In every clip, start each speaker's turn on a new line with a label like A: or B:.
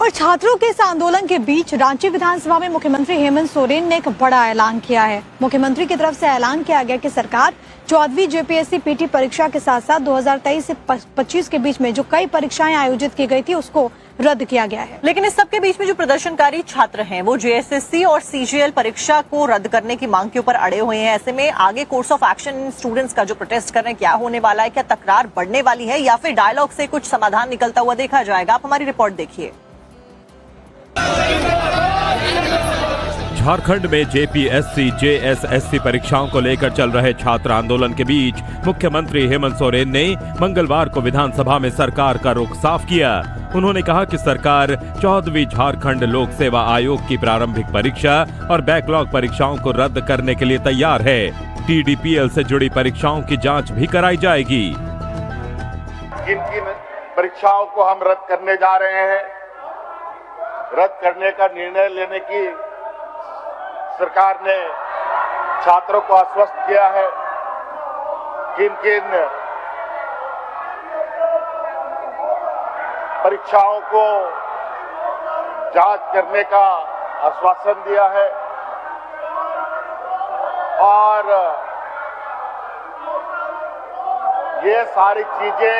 A: और छात्रों के इस आंदोलन के बीच रांची विधानसभा में मुख्यमंत्री हेमंत सोरेन ने एक बड़ा ऐलान किया है। मुख्यमंत्री की तरफ से ऐलान किया गया कि सरकार 14वीं जेपीएससी पीटी परीक्षा के साथ साथ 2023 से 25 के बीच में जो कई परीक्षाएं आयोजित की गई थी उसको रद्द किया गया है।
B: लेकिन इस सबके बीच में जो प्रदर्शनकारी छात्र हैं वो जेएसएससी और सीजीएल परीक्षा को रद्द करने की मांग के ऊपर अड़े हुए हैं। ऐसे में आगे कोर्स ऑफ एक्शन स्टूडेंट्स का जो प्रोटेस्ट कर रहे हैं क्या होने वाला है? क्या तकरार बढ़ने वाली है या फिर डायलॉग से कुछ समाधान निकलता हुआ देखा जाएगा? आप हमारी रिपोर्ट देखिए।
C: झारखंड में जेपीएससी जेएसएससी परीक्षाओं को लेकर चल रहे छात्र आंदोलन के बीच मुख्यमंत्री हेमंत सोरेन ने मंगलवार को विधानसभा में सरकार का रुख साफ किया। उन्होंने कहा कि सरकार 14वीं झारखंड लोक सेवा आयोग की प्रारंभिक परीक्षा और बैकलॉग परीक्षाओं को रद्द करने के लिए तैयार है। टीडीपीएल से जुड़ी परीक्षाओं की जांच भी कराई जाएगी।
D: किन किन परीक्षाओं को हम रद्द करने जा रहे हैं, रद्द करने का निर्णय लेने की सरकार ने छात्रों को आश्वस्त किया है। किन किन परीक्षाओं को जांच करने का आश्वासन दिया है और ये सारी चीजें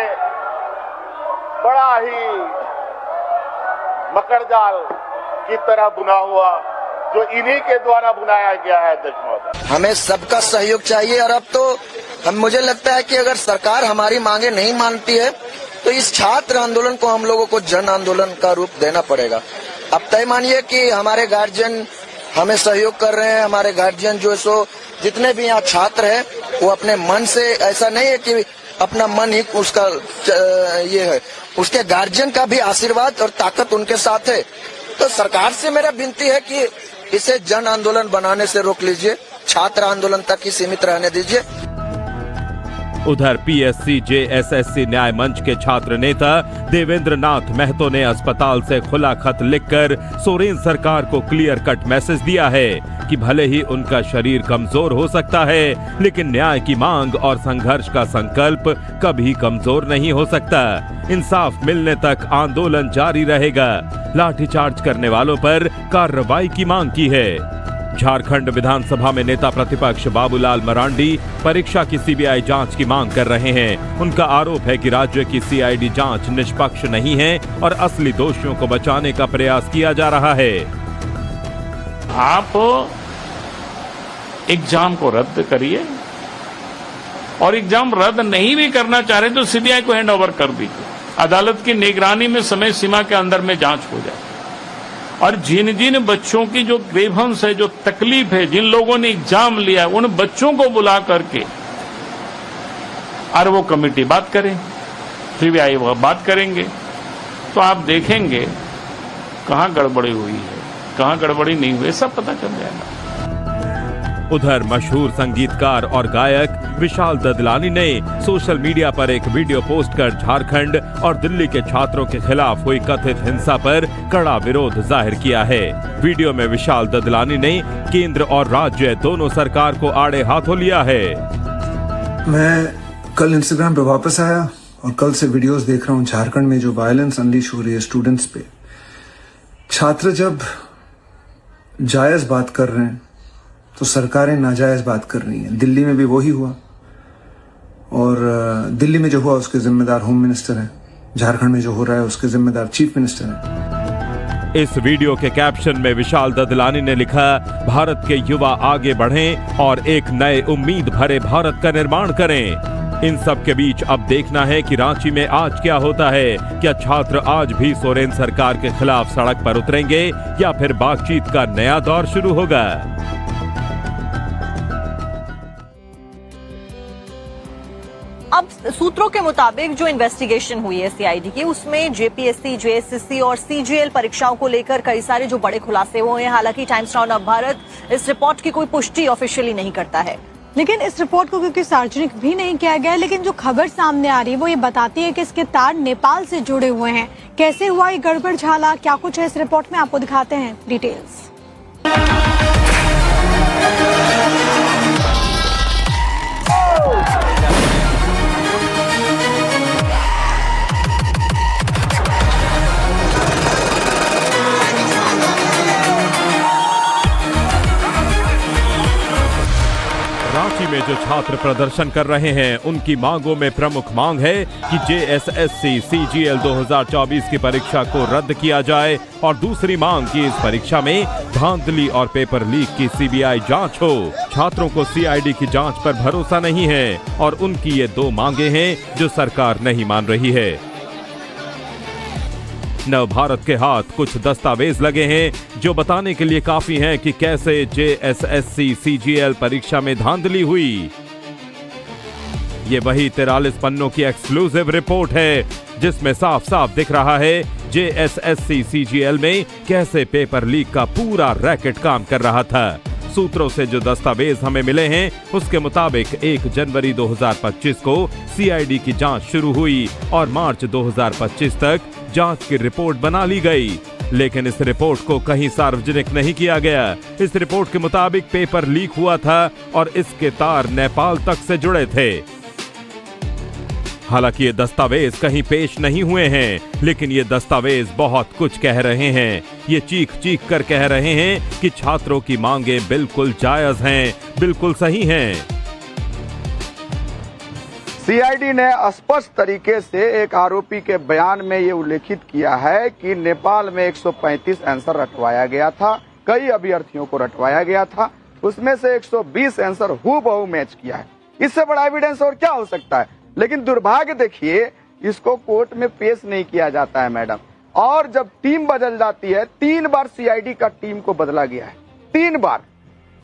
D: बड़ा ही मकड़जाल की तरह बुना हुआ जो इन्हीं के द्वारा बुनाया गया है। अध्यक्ष महोदय,
E: हमें सबका सहयोग चाहिए और अब तो मुझे लगता है कि अगर सरकार हमारी मांगे नहीं मानती है तो इस छात्र आंदोलन को हम लोगों को जन आंदोलन का रूप देना पड़ेगा। अब तय मानिए कि हमारे गार्जियन हमें सहयोग कर रहे हैं। हमारे गार्जियन जो सो जितने भी यहाँ छात्र हैं वो अपने मन से, ऐसा नहीं है कि अपना मन ही उसका ये है, उसके गार्जियन का भी आशीर्वाद और ताकत उनके साथ है। तो सरकार से मेरा विनती है कि इसे जन आंदोलन बनाने से रोक लीजिए, छात्र आंदोलन तक ही सीमित रहने दीजिए।
C: उधर पीएससी जेएसएससी न्याय मंच के छात्र नेता देवेंद्र नाथ महतो ने अस्पताल से खुला खत लिखकर सोरेन सरकार को क्लियर कट मैसेज दिया है कि भले ही उनका शरीर कमजोर हो सकता है लेकिन न्याय की मांग और संघर्ष का संकल्प कभी कमजोर नहीं हो सकता। इंसाफ मिलने तक आंदोलन जारी रहेगा। लाठीचार्ज करने वालों पर कार्रवाई की मांग की है। झारखंड विधानसभा में नेता प्रतिपक्ष बाबूलाल मरांडी परीक्षा की सीबीआई जांच की मांग कर रहे हैं। उनका आरोप है कि राज्य की सीआईडी जांच निष्पक्ष नहीं है और असली दोषियों को बचाने का प्रयास किया जा रहा है।
F: आप एग्जाम को रद्द करिए और एग्जाम रद्द नहीं भी करना चाह रहे तो सीबीआई को हैंड ओवर कर दीजिए। अदालत की निगरानी में समय सीमा के अंदर में जांच हो जाए और जिन जिन बच्चों की जो ग्रीवेंस है, जो तकलीफ है, जिन लोगों ने एग्जाम लिया उन बच्चों को बुला करके और वो कमेटी बात करें, सीबीआई वो बात करेंगे तो आप देखेंगे कहां गड़बड़ी हुई है, कहां गड़बड़ी नहीं हुई, सब पता चल जाएगा।
C: उधर मशहूर संगीतकार और गायक विशाल ददलानी ने सोशल मीडिया पर एक वीडियो पोस्ट कर झारखंड और दिल्ली के छात्रों के खिलाफ हुई कथित हिंसा पर कड़ा विरोध जाहिर किया है। वीडियो में विशाल ददलानी ने केंद्र और राज्य दोनों सरकार को आड़े हाथों लिया है।
G: मैं कल इंस्टाग्राम पे वापस आया और कल से वीडियोस देख रहा हूँ झारखंड में जो वायलेंस अनलीश हो रही है स्टूडेंट्स पे। छात्र जब जायज बात कर रहे हैं तो सरकारें नाजायज बात कर रही हैं। दिल्ली में भी वही हुआ और दिल्ली में जो हुआ उसके जिम्मेदार होम मिनिस्टर हैं, झारखंड में जो हो रहा है उसके जिम्मेदार चीफ मिनिस्टर हैं।
C: इस वीडियो के कैप्शन में विशाल ददलानी ने लिखा, भारत के युवा आगे बढ़ें और एक नए उम्मीद भरे भारत का निर्माण करें। इन सब के बीच अब देखना है कि रांची में आज क्या होता है। क्या छात्र आज भी सोरेन सरकार के खिलाफ सड़क पर उतरेंगे या फिर बातचीत का नया दौर शुरू होगा?
B: अब सूत्रों के मुताबिक जो इन्वेस्टिगेशन हुई है सीआईडी की उसमें जेपीएससी, जेएसएससी और सीजीएल परीक्षाओं को लेकर कई सारे जो बड़े खुलासे हुए हैं। हालांकि टाइम्स नाउ नवभारत इस रिपोर्ट की कोई पुष्टि ऑफिशियली नहीं करता है।
A: लेकिन इस रिपोर्ट को क्योंकि सार्वजनिक भी नहीं किया गया, लेकिन जो खबर सामने आ रही है वो ये बताती है कि इसके तार नेपाल से जुड़े हुए हैं। कैसे हुआ ये गड़बड़ झाला, क्या कुछ है इस रिपोर्ट में, आपको दिखाते हैं डिटेल्स।
C: में जो छात्र प्रदर्शन कर रहे हैं उनकी मांगों में प्रमुख मांग है कि जेएसएससी सीजीएल 2024 की परीक्षा को रद्द किया जाए और दूसरी मांग कि इस परीक्षा में धांधली और पेपर लीक की सीबीआई जांच हो। छात्रों को सीआईडी की जांच पर भरोसा नहीं है और उनकी ये दो मांगे हैं जो सरकार नहीं मान रही है। नव भारत के हाथ कुछ दस्तावेज लगे हैं जो बताने के लिए काफी हैं कि कैसे जेएसएससी सीजीएल परीक्षा में धांधली हुई। ये वही 43 पन्नों की एक्सक्लूसिव रिपोर्ट है जिसमें साफ साफ दिख रहा है जेएसएससी सीजीएल में कैसे पेपर लीक का पूरा रैकेट काम कर रहा था। सूत्रों से जो दस्तावेज हमें मिले हैं उसके मुताबिक 1 जनवरी 2025 को सीआईडी की जांच शुरू हुई और मार्च 2025 तक जांच की रिपोर्ट बना ली गई, लेकिन इस रिपोर्ट को कहीं सार्वजनिक नहीं किया गया। इस रिपोर्ट के मुताबिक पेपर लीक हुआ था और इसके तार नेपाल तक से जुड़े थे। हालांकि ये दस्तावेज कहीं पेश नहीं हुए हैं, लेकिन ये दस्तावेज बहुत कुछ कह रहे हैं। ये चीख चीख कर कह रहे हैं कि छात्रों की मांगे बिल्कुल जायज हैं, बिल्कुल सही हैं।
H: सीआईडी ने स्पष्ट तरीके से एक आरोपी के बयान में ये उल्लेखित किया है कि नेपाल में 135 आंसर रटवाया गया था, कई अभ्यर्थियों को रटवाया गया था, उसमें से 120 आंसर हूबहू मैच किया है। इससे बड़ा एविडेंस और क्या हो सकता है? लेकिन दुर्भाग्य देखिए, इसको कोर्ट में पेश नहीं किया जाता है मैडम। और जब टीम बदल जाती है, 3 बार सीआईडी का टीम को बदला गया है, 3 बार।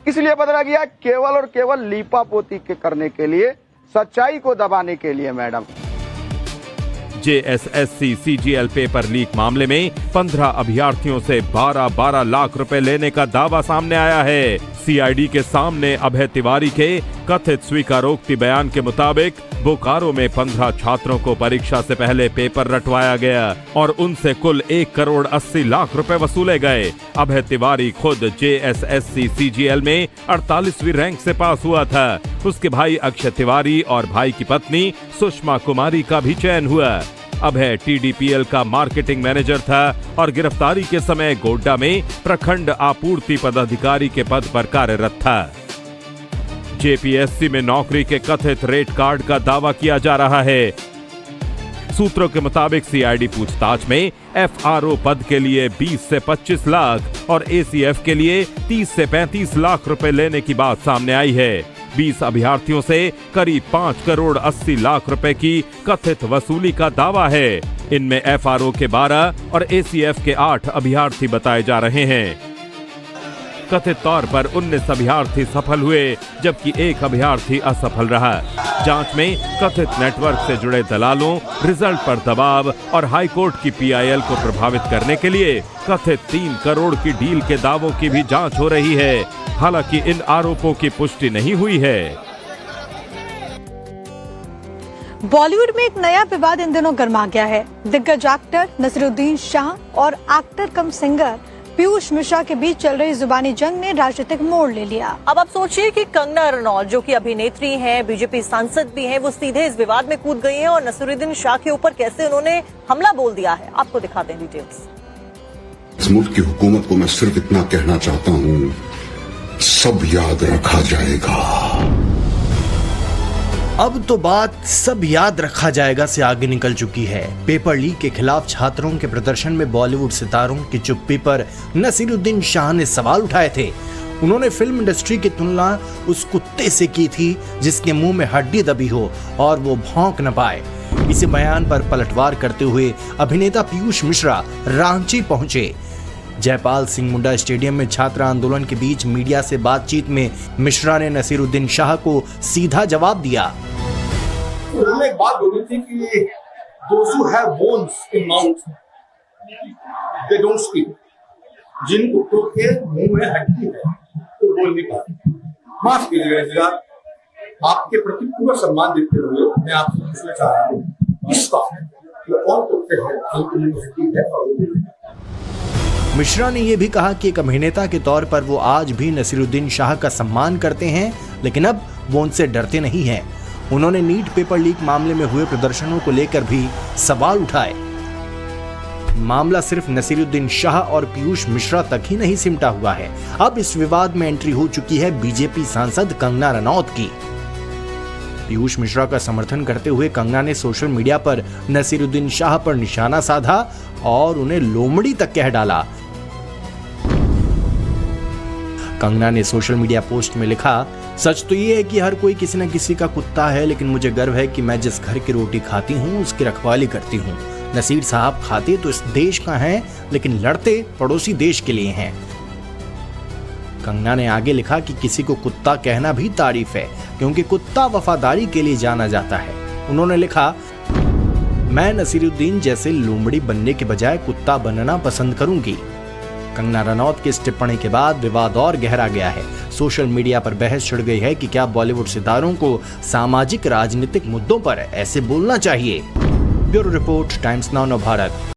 H: इसलिए बदला गया केवल और केवल लीपापोती के करने के लिए, सच्चाई को दबाने के लिए madam.
C: JSSC CGL paper leak मामले में 15 अभ्यर्थियों से 12-12 लाख रुपए लेने का दावा सामने आया है। सीआईडी के सामने अभय तिवारी के कथित स्वीकारोक्ति बयान के मुताबिक बोकारो में 15 छात्रों को परीक्षा से पहले पेपर रटवाया गया और उनसे कुल 1 करोड़ 80 लाख रुपए वसूले गए। अभय तिवारी खुद जेएसएससी सीजीएल में 48वीं रैंक से पास हुआ था। उसके भाई अक्षय तिवारी और भाई की पत्नी सुषमा कुमारी का भी चयन हुआ। अभय टीडीपीएल का मार्केटिंग मैनेजर था और गिरफ्तारी के समय गोड्डा में प्रखंड आपूर्ति पदाधिकारी के पद पर कार्यरत था। जेपीएससी में नौकरी के कथित रेट कार्ड का दावा किया जा रहा है। सूत्रों के मुताबिक सीआईडी पूछताछ में एफआरओ पद के लिए 20 से 25 लाख और एसीएफ के लिए 30 से 35 लाख रुपए लेने की बात सामने आई है। 20 अभ्यर्थियों से करीब 5 करोड़ 80 लाख रुपए की कथित वसूली का दावा है। इनमें एफआरओ के 12 और एसीएफ के 8 अभ्यर्थी बताए जा रहे हैं। कथित तौर पर 19 अभ्यर्थी सफल हुए जबकि 1 अभ्यर्थी असफल रहा। जांच में कथित नेटवर्क से जुड़े दलालों, रिजल्ट पर दबाव और हाईकोर्ट की पीआईएल को प्रभावित करने के लिए कथित 3 करोड़ की डील के दावों की भी जांच हो रही है। हालांकि इन आरोपों की पुष्टि नहीं हुई है।
A: बॉलीवुड में एक नया विवाद इन दिनों गर्मा गया है। दिग्गज एक्टर नसीरुद्दीन शाह और एक्टर कम सिंगर पीयूष मिश्रा के बीच चल रही जुबानी जंग ने राजनीतिक मोड़ ले लिया।
B: अब आप सोचिए कि कंगना रनौत, जो कि अभिनेत्री हैं, बीजेपी सांसद भी हैं, वो सीधे इस विवाद में कूद गई हैं और नसीरुद्दीन शाह के ऊपर कैसे उन्होंने हमला बोल दिया है। आपको दिखाते हैं डिटेल्स।
I: इस मुल्क की हुकूमत को मैं सिर्फ इतना कहना चाहता हूँ, सब याद रखा जाएगा।
J: अब तो बात सब याद रखा जाएगा से आगे निकल चुकी है। पेपर लीक के खिलाफ छात्रों के प्रदर्शन में बॉलीवुड सितारों की चुप्पी पर नसीरुद्दीन शाह ने सवाल उठाए थे। उन्होंने फिल्म इंडस्ट्री की तुलना उस कुत्ते से की थी जिसके मुंह में हड्डी दबी हो और वो भौंक न पाए। इसी बयान पर पलटवार करते हुए अभिनेता पीयूष मिश्रा रांची पहुंचे। जयपाल सिंह मुंडा स्टेडियम में छात्र आंदोलन के बीच मीडिया से बातचीत में मिश्रा ने नसीरुद्दीन शाह को सीधा जवाब दिया।
K: उन्होंने एक बात बोली थी कि those who have bones in mouth they don't speak। जिन कुत्तों के मुंह में हड्डी है तो बोल नहीं पाते। माफ कीजिएगा, आपके प्रति पूरा सम्मान देते हुए मैं आपसे पूछना चाह रहा हूँ, इस वक्त कौन कुत्ते हैं जिनके मुंह में हड्डी है और
J: मिश्रा ने यह भी कहा कि एक अभिनेता के तौर पर वो आज भी नसीरुद्दीन शाह का सम्मान करते हैं, लेकिन अब वो उनसे डरते नहीं हैं। उन्होंने नीट पेपर लीक मामले में हुए प्रदर्शनों को लेकर भी सवाल उठाए। मामला सिर्फ नसीरुद्दीन शाह और पीयूष मिश्रा तक ही नहीं सिमटा हुआ है। अब इस विवाद में एंट्री हो चुकी है बीजेपी सांसद कंगना रनौत की। पीयूष मिश्रा का समर्थन करते हुए कंगना ने सोशल मीडिया पर नसीरुद्दीन शाह पर निशाना साधा और उन्हें लोमड़ी तक कह डाला। कंगना ने सोशल मीडिया पोस्ट में लिखा, सच तो ये है कि हर कोई किसी न किसी का कुत्ता है, लेकिन मुझे गर्व है कि मैं जिस घर की रोटी खाती हूँ उसकी रखवाली करती हूँ। नसीर साहब खाते तो इस देश का हैं, लेकिन लड़ते पड़ोसी देश के लिए हैं। कंगना ने आगे लिखा कि किसी को कुत्ता कहना भी तारीफ है, क्योंकि कुत्ता वफादारी के लिए जाना जाता है। उन्होंने लिखा, मैं नसीरुद्दीन जैसे लोमड़ी बनने के बजाय कुत्ता बनना पसंद करूंगी। कंगना रनौत की इस टिप्पणी के बाद विवाद और गहरा गया है। सोशल मीडिया पर बहस छिड़ गई है कि क्या बॉलीवुड सितारों को सामाजिक राजनीतिक मुद्दों पर ऐसे बोलना चाहिए। Bureau report, times now Bharat.